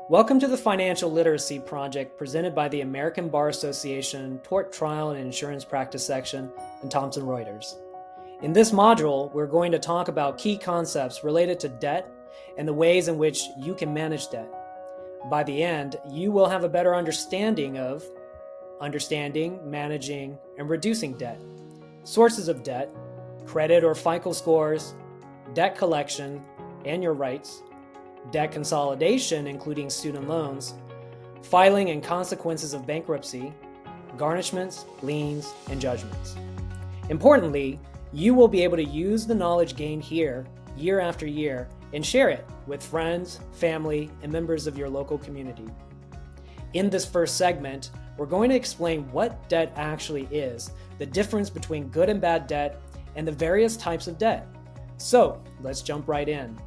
Welcome to the Financial Literacy Project presented by the American Bar Association Tort Trial and Insurance Practice Section and Thomson Reuters. In this module, we're going to talk about key concepts related to debt and the ways in which you can manage debt. By the end, you will have a better understanding of understanding, managing, and reducing debt, sources of debt, credit or FICO scores, debt collection and your rights, debt consolidation, including student loans, filing and consequences of bankruptcy, garnishments, liens, and judgments. Importantly, you will be able to use the knowledge gained here year after year and share it with friends, family, and members of your local community. In this first segment, we're going to explain what debt actually is, the difference between good and bad debt, and the various types of debt. So, let's jump right in.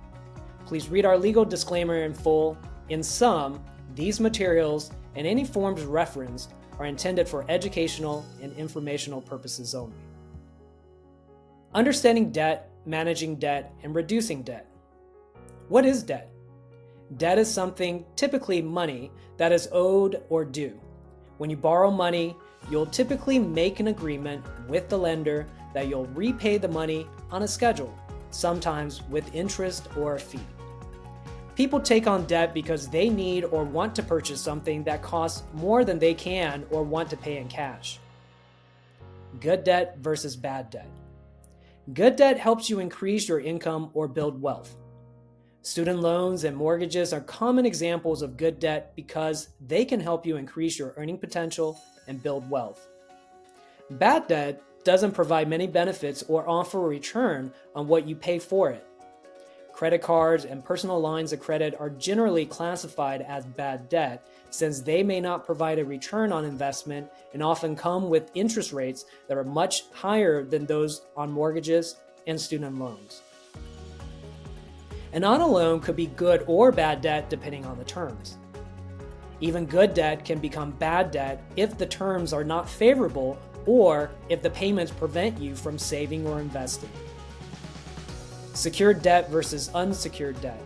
Please read our legal disclaimer in full. In sum, these materials and any forms referenced are intended for educational and informational purposes only. Understanding debt, managing debt, and reducing debt. What is debt? Debt is something, typically money, that is owed or due. When you borrow money, you'll typically make an agreement with the lender that you'll repay the money on a schedule, sometimes with interest or a fee. People take on debt because they need or want to purchase something that costs more than they can or want to pay in cash. Good debt versus bad debt. Good debt helps you increase your income or build wealth. Student loans and mortgages are common examples of good debt because they can help you increase your earning potential and build wealth. Bad debt doesn't provide many benefits or offer a return on what you pay for it. Credit cards and personal lines of credit are generally classified as bad debt since they may not provide a return on investment and often come with interest rates that are much higher than those on mortgages and student loans. An auto loan could be good or bad debt depending on the terms. Even good debt can become bad debt if the terms are not favorable or if the payments prevent you from saving or investing. Secured debt versus unsecured debt.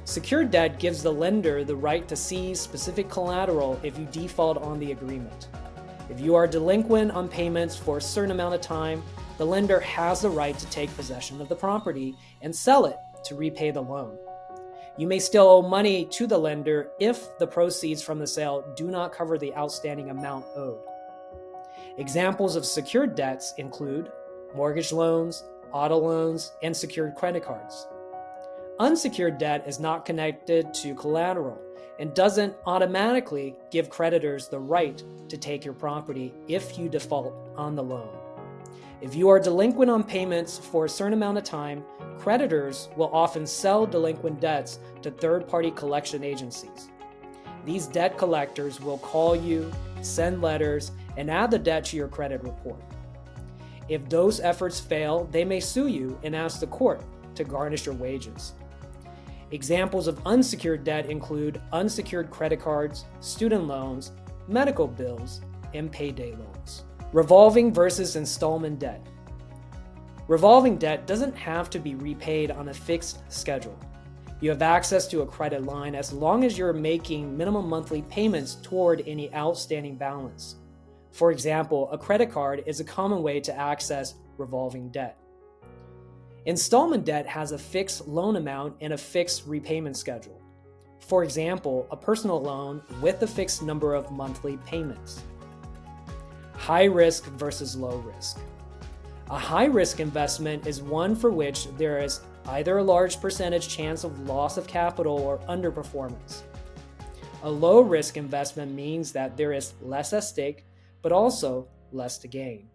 Secured debt gives the lender the right to seize specific collateral if you default on the agreement. If you are delinquent on payments for a certain amount of time, the lender has the right to take possession of the property and sell it to repay the loan. You may still owe money to the lender if the proceeds from the sale do not cover the outstanding amount owed. Examples of secured debts include mortgage loans, auto loans, and secured credit cards. Unsecured debt is not connected to collateral and doesn't automatically give creditors the right to take your property if you default on the loan. If you are delinquent on payments for a certain amount of time, creditors will often sell delinquent debts to third-party collection agencies. These debt collectors will call you, send letters, and add the debt to your credit report. If those efforts fail, they may sue you and ask the court to garnish your wages. Examples of unsecured debt include unsecured credit cards, student loans, medical bills, and payday loans. Revolving versus installment debt. Revolving debt doesn't have to be repaid on a fixed schedule. You have access to a credit line as long as you're making minimum monthly payments toward any outstanding balance. For example, a credit card is a common way to access revolving debt. Installment debt has a fixed loan amount and a fixed repayment schedule. For example, a personal loan with a fixed number of monthly payments. High risk versus low risk. A high risk investment is one for which there is either a large percentage chance of loss of capital or underperformance. A low risk investment means that there is less at stake, but also less to gain.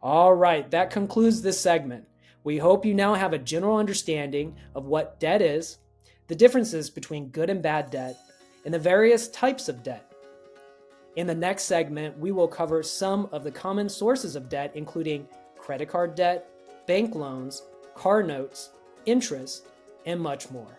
All right, that concludes this segment. We hope you now have a general understanding of what debt is, the differences between good and bad debt, and the various types of debt. In the next segment, we will cover some of the common sources of debt, including credit card debt, bank loans, car notes, interest, and much more.